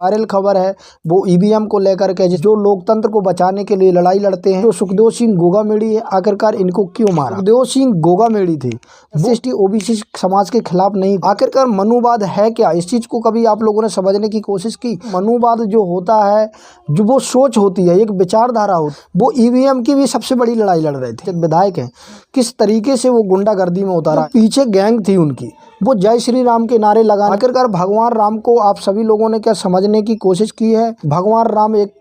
Viral खबर है वो ईवीएम को लेकर के, जो लोकतंत्र को बचाने के लिए लड़ाई लड़ते हैं। जो सुखदेव सिंह गोगामेड़ी है, आखिरकार इनको क्यों मारा? सुखदेव सिंह गोगामेड़ी थे, एसटी ओबीसी समाज के खिलाफ नहीं। आखिरकार मनुवाद है क्या? इस चीज को कभी आप लोगों ने समझने की कोशिश की? मनुवाद जो होता है, जो वो सोच होती है, एक विचारधारा होती है। वो ईवीएम की भी सबसे बड़ी लड़ाई लड़ रहे थे। विधायक हैं, किस तरीके से वो गुंडागर्दी में उतारा, पीछे गैंग थी उनकी, वो जय श्री राम के नारे लगा। आखिरकार भगवान राम को आप सभी लोगों ने क्या समझने की कोशिश की है? भगवान राम एक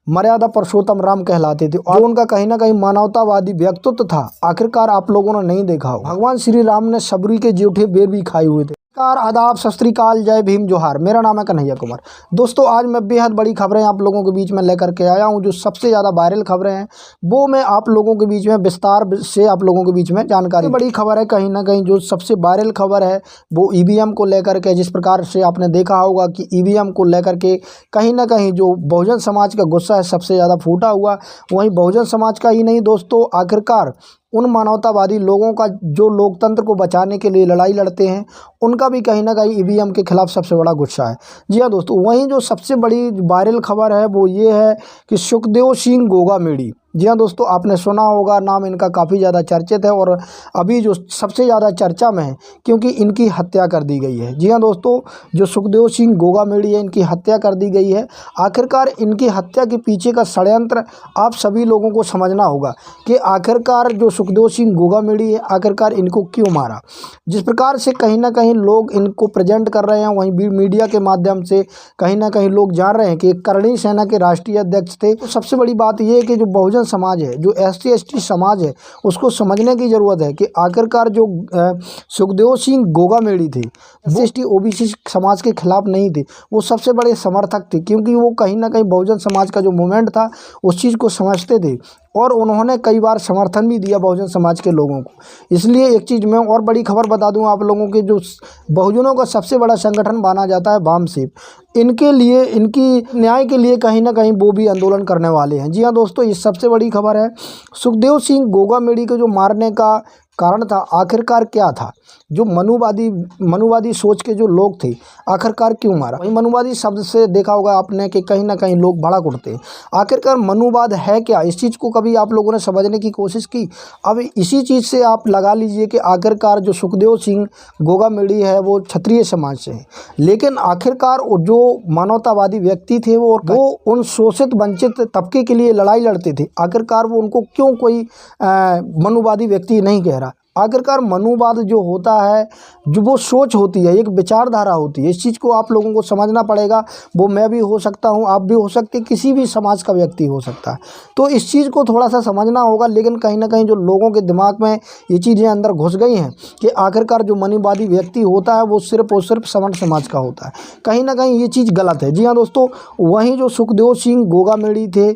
मर्यादा पुरुषोत्तम राम कहलाते थे और उनका कहीं ना कहीं मानवतावादी व्यक्तित्व था। आखिरकार आप लोगों ने नहीं देखा हो, भगवान श्री राम ने सबरी के जूठे बेर भी खाए हुए थे। आदाब, सत श्री अकाल, जय भीम, जोहार। मेरा नाम है कन्हैया कुमार। दोस्तों, आज मैं बेहद बड़ी खबरें आप लोगों के बीच में लेकर के आया हूं। जो सबसे ज़्यादा वायरल खबरें हैं वो मैं आप लोगों के बीच में विस्तार से आप लोगों के बीच में जानकारी। बड़ी खबर है कहीं ना कहीं, जो सबसे वायरल खबर है वो ईवीएम को लेकर के। जिस प्रकार से आपने देखा होगा कि ईवीएम को लेकर के कहीं ना कहीं जो बहुजन समाज का गुस्सा है सबसे ज़्यादा फूटा हुआ। वहीं बहुजन समाज का ही नहीं दोस्तों, आखिरकार उन मानवतावादी लोगों का जो लोकतंत्र को बचाने के लिए लड़ाई लड़ते हैं, उनका भी कहीं ना कहीं ईवीएम के खिलाफ सबसे बड़ा गुस्सा है। जी हाँ दोस्तों, वहीं जो सबसे बड़ी वायरल खबर है वो ये है कि सुखदेव सिंह गोगामेड़ी, जी हाँ दोस्तों, आपने सुना होगा नाम इनका, काफ़ी ज़्यादा चर्चित है और अभी जो सबसे ज़्यादा चर्चा में है क्योंकि इनकी हत्या कर दी गई है। जी हाँ दोस्तों, जो सुखदेव सिंह गोगामेड़ी है, इनकी हत्या कर दी गई है। आखिरकार इनकी हत्या के पीछे का षड्यंत्र आप सभी लोगों को समझना होगा कि आखिरकार जो सुखदेव सिंह गोगामेड़ी है, आखिरकार इनको क्यों मारा। जिस प्रकार से कहीं ना कहीं लोग इनको प्रेजेंट कर रहे हैं, वहीं मीडिया के माध्यम से कहीं ना कहीं लोग जान रहे हैं कि करणी सेना के राष्ट्रीय अध्यक्ष थे। तो सबसे बड़ी बात यह है कि जो बहुजन समाज है, जो एसटी एसटी समाज है, उसको समझने की जरूरत है कि आखिरकार जो सुखदेव सिंह गोगामेड़ी थे, एसटी ओबीसी समाज के खिलाफ नहीं थे, वो सबसे बड़े समर्थक थे। क्योंकि वो कहीं ना कहीं बहुजन समाज का जो मूवमेंट था उस चीज़ को समझते थे और उन्होंने कई बार समर्थन भी दिया बहुजन समाज के लोगों को। इसलिए एक चीज़ मैं और बड़ी खबर बता दूं आप लोगों के, जो बहुजनों का सबसे बड़ा संगठन माना जाता है वामसेप, इनके लिए, इनकी न्याय के लिए कहीं ना कहीं वो भी आंदोलन करने वाले हैं। जी हाँ दोस्तों, ये सबसे बड़ी खबर है। सुखदेव सिंह गोगामेड़ी को जो मारने का कारण था, आखिरकार क्या था? जो मनुवादी सोच के जो लोग थे, आखिरकार क्यों मारा? वही मनुवादी शब्द से देखा होगा आपने कि कहीं ना कहीं लोग भड़क उठते हैं। आखिरकार मनुवाद है क्या? इस चीज़ को कभी आप लोगों ने समझने की कोशिश की? अब इसी चीज़ से आप लगा लीजिए कि आखिरकार जो सुखदेव सिंह गोगामेड़ी है वो क्षत्रिय समाज से है, लेकिन आखिरकार जो मानवतावादी व्यक्ति थे वो उन शोषित वंचित तबके के लिए लड़ाई लड़ते थे। आखिरकार वो उनको क्यों कोई मनुवादी व्यक्ति नहीं कह रहा? आखिरकार मनुवाद जो होता है, जो वो सोच होती है, एक विचारधारा होती है। इस चीज़ को आप लोगों को समझना पड़ेगा। वो मैं भी हो सकता हूँ, आप भी हो सकते, किसी भी समाज का व्यक्ति हो सकता है। तो इस चीज़ को थोड़ा सा समझना होगा। लेकिन कहीं ना कहीं जो लोगों के दिमाग में ये चीज़ें अंदर घुस गई हैं कि आखिरकार जो मनुवादी व्यक्ति होता है वो सिर्फ और सिर्फ सवर्ण समाज का होता है। कहीं ना कहीं ये चीज़ गलत है। जी हाँ दोस्तों, वहीं जो सुखदेव सिंह गोगामेड़ी थे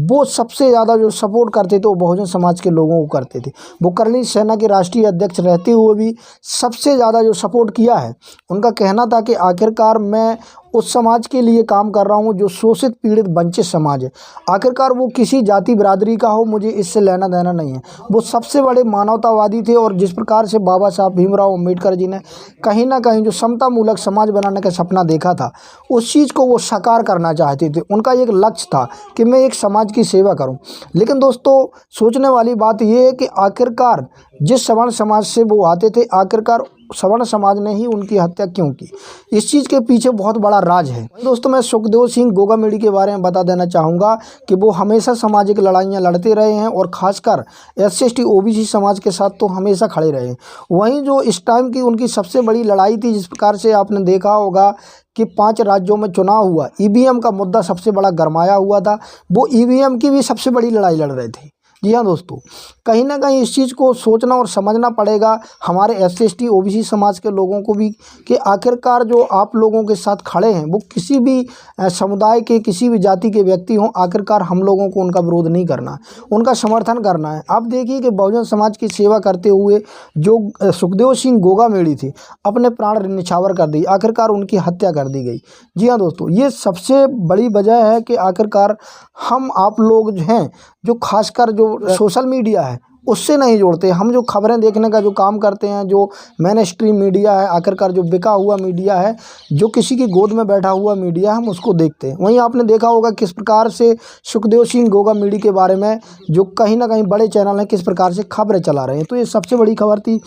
वो सबसे ज़्यादा जो सपोर्ट करते थे वो बहुजन समाज के लोगों को करते थे। वो करणी सेना के राष्ट्रीय अध्यक्ष रहते हुए भी सबसे ज़्यादा जो सपोर्ट किया है, उनका कहना था कि आखिरकार मैं उस समाज के लिए काम कर रहा हूं जो शोषित पीड़ित वंचित समाज है। आखिरकार वो किसी जाति बिरादरी का हो, मुझे इससे लेना देना नहीं है। वो सबसे बड़े मानवतावादी थे और जिस प्रकार से बाबा साहब भीमराव अम्बेडकर जी ने कहीं ना कहीं जो समतामूलक समाज बनाने का सपना देखा था, उस चीज़ को वो साकार करना चाहते थे। उनका एक लक्ष्य था कि मैं एक समाज की सेवा करूँ। लेकिन दोस्तों, सोचने वाली बात यह है कि आखिरकार जिस सवर्ण समाज से वो आते थे, आखिरकार सवर्ण समाज ने ही उनकी हत्या क्यों की? इस चीज़ के पीछे बहुत बड़ा राज है। दोस्तों, मैं सुखदेव सिंह गोगामेड़ी के बारे में बता देना चाहूँगा कि वो हमेशा सामाजिक लड़ाइयाँ लड़ते रहे हैं और ख़ासकर एससी एसटी ओबीसी समाज के साथ तो हमेशा खड़े रहे हैं। वहीं जो इस टाइम की उनकी सबसे बड़ी लड़ाई थी, जिस प्रकार से आपने देखा होगा कि 5 राज्यों में चुनाव हुआ, ईवीएम का मुद्दा सबसे बड़ा गरमाया हुआ था। वो ईवीएम की भी सबसे बड़ी लड़ाई लड़ रहे थे। जी हाँ दोस्तों, कहीं ना कहीं इस चीज़ को सोचना और समझना पड़ेगा हमारे एससी एसटी ओबीसी समाज के लोगों को भी कि आखिरकार जो आप लोगों के साथ खड़े हैं वो किसी भी समुदाय के, किसी भी जाति के व्यक्ति हों, आखिरकार हम लोगों को उनका विरोध नहीं करना, उनका समर्थन करना है। आप देखिए कि बहुजन समाज की सेवा करते हुए जो सुखदेव सिंह गोगामेड़ी थे, अपने प्राण निछावर कर दी, आखिरकार उनकी हत्या कर दी गई। जी हाँ दोस्तों, ये सबसे बड़ी वजह है कि आखिरकार हम आप लोग जो हैं, जो खासकर जो सोशल मीडिया है उससे नहीं जोड़ते। हम जो खबरें देखने का जो काम करते हैं, जो मेन स्ट्रीम मीडिया है, आखिरकार जो बिका हुआ मीडिया है, जो किसी की गोद में बैठा हुआ मीडिया, हम उसको देखते हैं। वहीं आपने देखा होगा किस प्रकार से सुखदेव सिंह गोगामेडी के बारे में जो कहीं ना कहीं बड़े चैनल हैं किस प्रकार से खबरें चला रहे हैं। तो ये सबसे बड़ी खबर थी।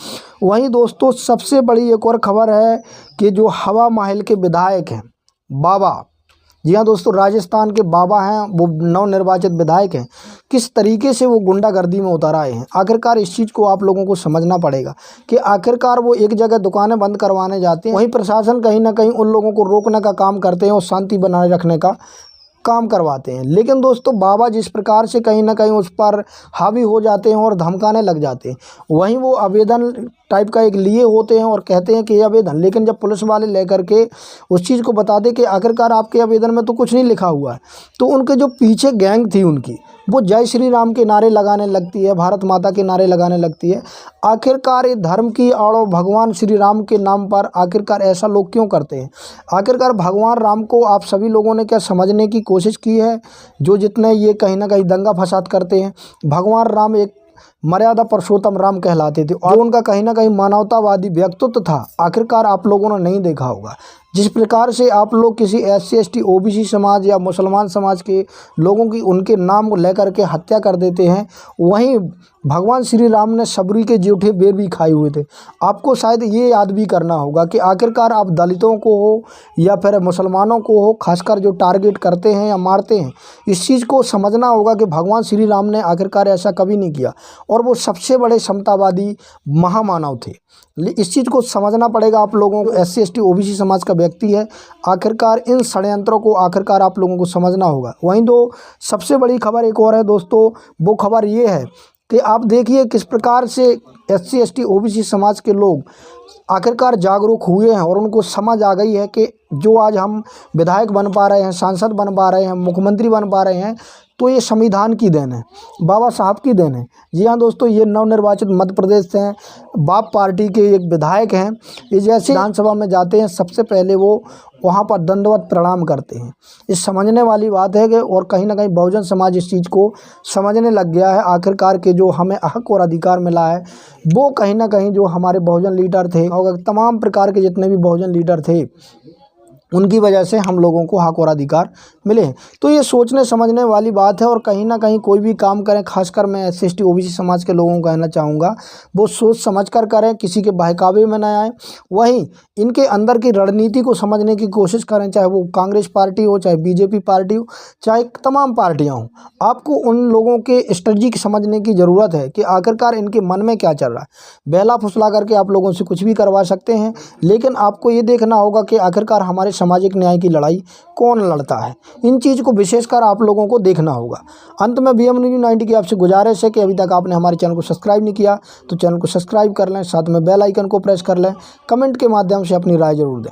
वहीं दोस्तों सबसे बड़ी एक और खबर है कि जो हवा महल के विधायक हैं बाबा, जी हाँ दोस्तों, राजस्थान के बाबा हैं, वो नवनिर्वाचित विधायक हैं, किस तरीके से वो गुंडागर्दी में उतर आए हैं। आखिरकार इस चीज़ को आप लोगों को समझना पड़ेगा कि आखिरकार वो एक जगह दुकानें बंद करवाने जाते हैं, वहीं प्रशासन कहीं ना कहीं उन लोगों को रोकने का काम करते हैं और शांति बनाए रखने का काम करवाते हैं। लेकिन दोस्तों बाबा जिस प्रकार से कहीं ना कहीं उस पर हावी हो जाते हैं और धमकाने लग जाते हैं, वहीं वो आवेदन टाइप का एक लिए होते हैं और कहते हैं कि ये आवेदन, लेकिन जब पुलिस वाले लेकर के उस चीज़ को बता दे कि आखिरकार आपके आवेदन में तो कुछ नहीं लिखा हुआ है, तो उनके जो पीछे गैंग थी उनकी, वो जय श्री राम के नारे लगाने लगती है, भारत माता के नारे लगाने लगती है। आखिरकार ये धर्म की और भगवान श्री राम के नाम पर आखिरकार ऐसा लोग क्यों करते हैं? आखिरकार भगवान राम को आप सभी लोगों ने क्या समझने की कोशिश की है? जो जितने ये कहीं ना कहीं दंगा फसाद करते हैं, भगवान राम एक मर्यादा पुरुषोत्तम राम कहलाते थे और उनका कहीं ना कहीं मानवतावादी व्यक्तित्व था। आखिरकार आप लोगों ने नहीं देखा होगा जिस प्रकार से आप लोग किसी SC ST OBC समाज या मुसलमान समाज के लोगों की उनके नाम को लेकर के हत्या कर देते हैं, वहीं भगवान श्री राम ने सबरी के जूठे बेर भी खाए हुए थे। आपको शायद ये याद भी करना होगा कि आखिरकार आप दलितों को हो या फिर मुसलमानों को हो, खासकर जो टारगेट करते हैं या मारते हैं, इस चीज़ को समझना होगा कि भगवान श्री राम ने आखिरकार ऐसा कभी नहीं किया और वो सबसे बड़े समतावादी महामानव थे। इस चीज़ को समझना पड़ेगा आप लोगों को। SC ST OBC समाज का व्यक्ति है, आखिरकार इन षड्यंत्रों को आखिरकार आप लोगों को समझना होगा। वहीं दो सबसे बड़ी खबर एक और है दोस्तों, वो खबर ये है कि आप देखिए किस प्रकार से SC ST OBC समाज के लोग आखिरकार जागरूक हुए हैं और उनको समझ आ गई है कि जो आज हम विधायक बन पा रहे हैं, सांसद बन पा रहे हैं, मुख्यमंत्री बन पा रहे हैं, तो ये संविधान की देन है, बाबा साहब की देन है। जी हाँ दोस्तों, ये नवनिर्वाचित मध्य प्रदेश से हैं, बाप पार्टी के एक विधायक हैं। ये जैसे विधानसभा में जाते हैं सबसे पहले वो वहाँ पर दंडवत प्रणाम करते हैं। इस समझने वाली बात है कि और कहीं ना कहीं बहुजन समाज इस चीज़ को समझने लग गया है आखिरकार के जो हमें हक और अधिकार मिला है, वो कहीं ना कहीं जो हमारे बहुजन लीडर थे और तमाम प्रकार के जितने भी बहुजन लीडर थे उनकी वजह से हम लोगों को हक और अधिकार मिले। तो ये सोचने समझने वाली बात है और कहीं ना कहीं कोई भी काम करें, खासकर मैं SC ST OBC समाज के लोगों को कहना चाहूँगा, वो सोच समझ कर करें, किसी के बहकावे में न आए। वहीं इनके अंदर की रणनीति को समझने की कोशिश करें, चाहे वो कांग्रेस पार्टी हो, चाहे BJP पार्टी हो, चाहे तमाम पार्टियाँ हों। आपको उन लोगों के स्ट्रेटजी की समझने की ज़रूरत है कि आखिरकार इनके मन में क्या चल रहा है। बहला फुसला करके आप लोगों से कुछ भी करवा सकते हैं, लेकिन आपको ये देखना होगा कि आखिरकार हमारे सामाजिक न्याय की लड़ाई कौन लड़ता है। इन चीज़ को विशेषकर आप लोगों को देखना होगा। अंत में BM News 90 की आपसे गुजारिश है कि अभी तक आपने हमारे चैनल को सब्सक्राइब नहीं किया तो चैनल को सब्सक्राइब कर लें, साथ में बेल आइकन को प्रेस कर लें, कमेंट के माध्यम से अपनी राय जरूर दें।